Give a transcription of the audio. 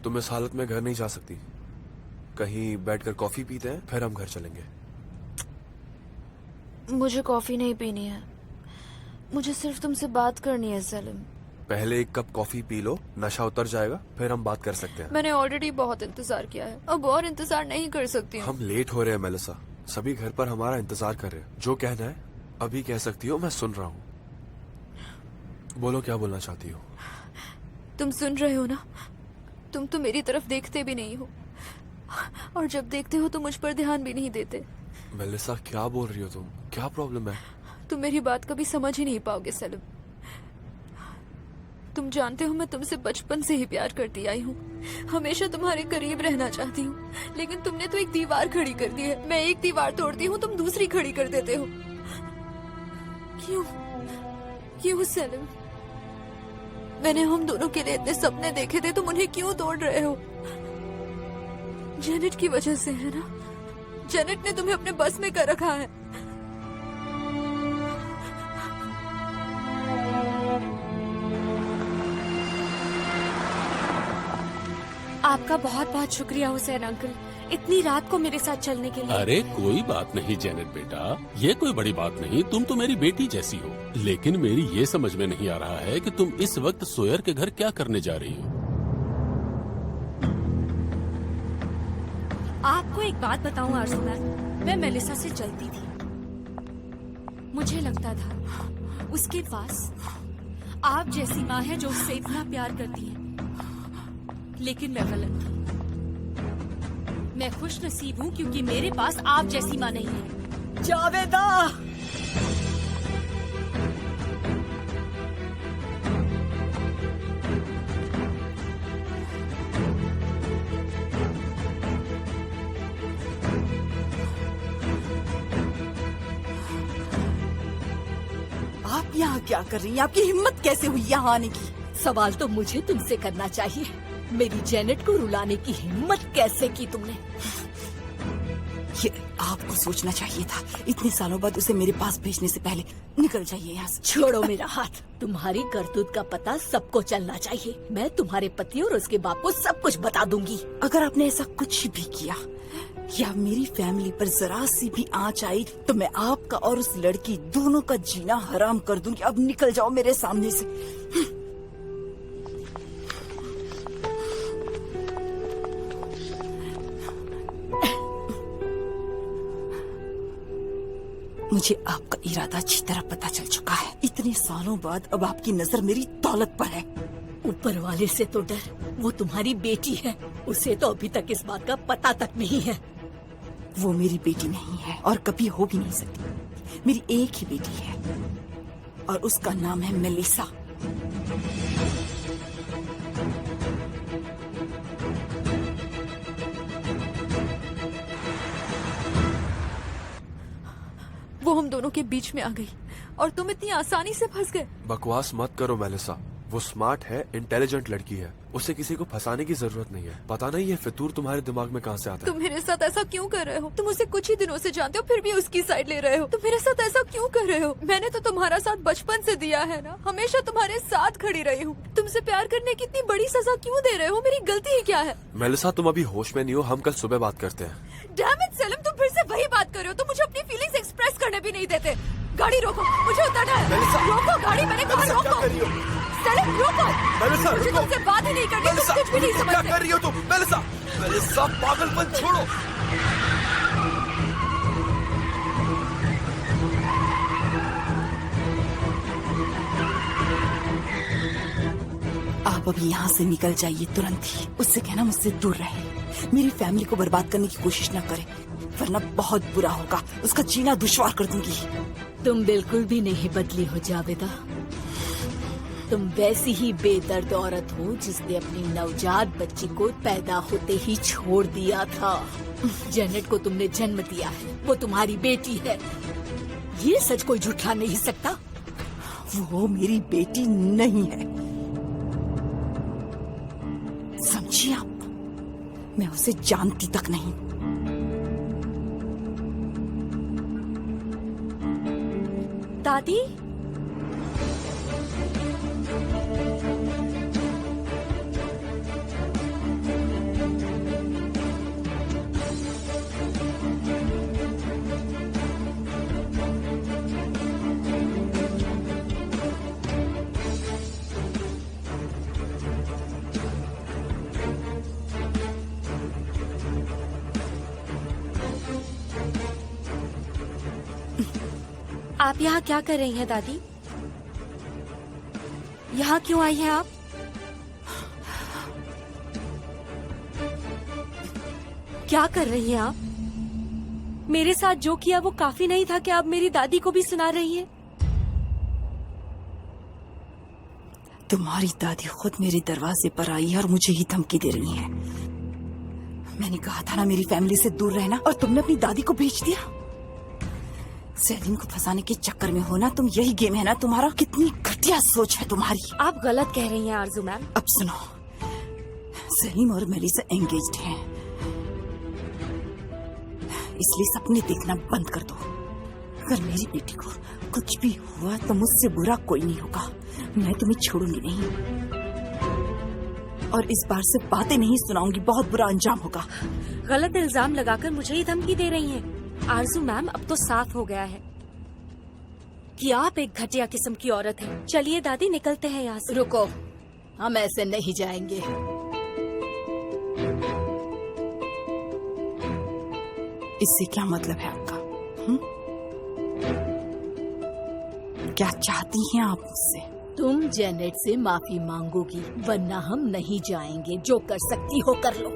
तुम इस हालत में घर नहीं जा सकती। कहीं बैठकर कॉफी पीते हैं, फिर हम घर चलेंगे। मुझे कॉफी नहीं पीनी है, मुझे सिर्फ तुमसे बात करनी है सलीम। पहले एक कप कॉफी पी लो, नशा उतर जाएगा, फिर हम बात कर सकते हैं। मैंने ऑलरेडी बहुत इंतजार किया है, अब और इंतजार नहीं कर सकती हूँ। हम लेट हो रहे हैं मेलिसा, सभी घर पर हमारा इंतजार कर रहे हैं। जो कहना है अभी कह सकती हो, मैं सुन रहा हूँ। बोलो क्या बोलना चाहती हो। तुम सुन रहे हो ना? तुम तो मेरी तरफ देखते भी नहीं हो, और जब देखते हो तो मुझ पर ध्यान भी नहीं देते। मेलिसा क्या बोल रही हो तुम? क्या प्रॉब्लम है? तुम मेरी बात कभी समझ ही नहीं पाओगे सलीम। तुम जानते हो मैं तुमसे बचपन से ही प्यार करती आई हूँ, हमेशा तुम्हारे करीब रहना चाहती हूँ, लेकिन तुमने तो एक दीवार खड़ी कर दी है। मैं एक दीवार तोड़ती हूँ, तुम दूसरी खड़ी कर देते हो। क्यों क्यों सलीम? मैंने हम दोनों के लिए इतने सपने देखे थे, तुम उन्हें क्यों तोड़ रहे हो? जेनेट की वजह से है ना? जेनेट ने तुम्हें अपने बस में कर रखा है। आपका बहुत बहुत शुक्रिया हुसैन अंकल, इतनी रात को मेरे साथ चलने के लिए। अरे कोई बात नहीं जेनेट बेटा, ये कोई बड़ी बात नहीं। तुम तो मेरी बेटी जैसी हो, लेकिन मेरी ये समझ में नहीं आ रहा है कि तुम इस वक्त सोयर के घर क्या करने जा रही हो। आपको एक बात बताऊं आरज़ूमैन, मैं मेलिसा से चलती थी। मुझे लगता था उसके पास आप जैसी माँ है जो उससे इतना प्यार करती है, लेकिन मैं गलत थी। मैं खुश नसीब हूँ क्योंकि मेरे पास आप जैसी माँ नहीं है। जावेदा, आप यहाँ क्या कर रही हैं? आपकी हिम्मत कैसे हुई यहाँ आने की? सवाल तो मुझे तुमसे करना चाहिए। मेरी जेनेट को रुलाने की हिम्मत कैसे की तुमने? ये आपको सोचना चाहिए था। इतने सालों बाद उसे मेरे पास भेजने से पहले निकल जाइए यहाँ से। छोड़ो मेरा हाथ। तुम्हारी करतूत का पता सबको चलना चाहिए। मैं तुम्हारे पति और उसके बाप को सब कुछ बता दूंगी। अगर आपने ऐसा कुछ भी किया या मेरी फैमिली पर जरा सी भी आंच आई तो मैं आपका और उस लड़की दोनों का जीना हराम कर दूंगी। अब निकल जाओ मेरे सामने से। मुझे आपका इरादा अच्छी तरह पता चल चुका है। इतने सालों बाद अब आपकी नजर मेरी दौलत पर है। ऊपर वाले से तो डर, वो तुम्हारी बेटी है। उसे तो अभी तक इस बात का पता तक नहीं है। वो मेरी बेटी नहीं है और कभी हो भी नहीं सकती। मेरी एक ही बेटी है और उसका नाम है मेलिसा। वो हम दोनों के बीच में आ गई और तुम इतनी आसानी से फंस गए। बकवास मत करो मेलिसा, वो स्मार्ट है, इंटेलिजेंट लड़की है, उसे किसी को फंसाने की जरूरत नहीं है। पता नहीं ये फितूर तुम्हारे दिमाग में कहाँ से आता है। तुम मेरे साथ ऐसा क्यों कर रहे हो? तुम उसे कुछ ही दिनों से जानते हो, फिर भी उसकी साइड ले रहे हो। तुम मेरे साथ ऐसा क्यों कर रहे हो? मैंने तो तुम्हारा साथ बचपन से दिया है ना, हमेशा तुम्हारे साथ खड़ी रही हूँ। तुमसे प्यार करने की इतनी बड़ी सजा क्यों दे रहे हो? मेरी गलती ही क्या है? मेलिसा तुम अभी होश में नहीं हो, हम कल सुबह बात करते हैं। डैम इट सलीम, तुम फिर से वही बात कर रहे हो। तुम मुझे अपनी फीलिंग्स एक्सप्रेस करने भी नहीं देते। गाड़ी रोको, मुझे उतरना है। रोको गाड़ी, मैंने कहा रोको। सलीम रोको। मुझे तुमसे बात ही नहीं करनी, तुम कुछ भी नहीं समझते। क्या कर रही हो तुम? मेलिसा, मेलिसा पागलपन छोड़ो। आप अभी यहाँ से निकल जाइए तुरंत ही। उससे कहना मुझसे दूर रहे, मेरी फैमिली को बर्बाद करने की कोशिश न करे, वरना बहुत बुरा होगा। उसका जीना दुश्वार कर दूंगी। तुम बिल्कुल भी नहीं बदली हो जावेदा। तुम वैसी ही बेदर्द औरत हो जिसने अपनी नवजात बच्ची को पैदा होते ही छोड़ दिया था। जेनेट को तुमने जन्म दिया है, वो तुम्हारी बेटी है। ये सच कोई झुठला नहीं सकता। वो मेरी बेटी नहीं है, समझिए आप। मैं उसे जानती तक नहीं। दादी, आप यहाँ क्या कर रही हैं दादी? यहाँ क्यों आई हैं आप? क्या कर रही हैं आप? मेरे साथ जो किया वो काफी नहीं था कि आप मेरी दादी को भी सुना रही हैं? तुम्हारी दादी खुद मेरे दरवाजे पर आई है और मुझे ही धमकी दे रही है। मैंने कहा था ना मेरी फैमिली से दूर रहना, और तुमने अपनी दादी को भेज दिया। सेलिम को फंसाने के चक्कर में हो ना तुम, यही गेम है ना तुम्हारा। कितनी घटिया सोच है तुम्हारी। आप गलत कह रही हैं आरजू मैम। अब सुनो, सेलिम और मेलिसा एंगेज्ड हैं, इसलिए सपने देखना बंद कर दो। अगर मेरी बेटी को कुछ भी हुआ तो मुझसे बुरा कोई नहीं होगा। मैं तुम्हें छोड़ूंगी नहीं, और इस बार से बातें नहीं सुनाऊंगी, बहुत बुरा अंजाम होगा। गलत इल्जाम लगाकर मुझे ही धमकी दे रही हैं। आरजू मैम, अब तो साफ हो गया है कि आप एक घटिया किस्म की औरत हैं। चलिए दादी, निकलते हैं यहाँ से। रुको, हम ऐसे नहीं जाएंगे। इससे क्या मतलब है आपका? क्या चाहती हैं आप मुझसे? तुम जेनेट से माफी मांगोगी, वरना हम नहीं जाएंगे। जो कर सकती हो कर लो।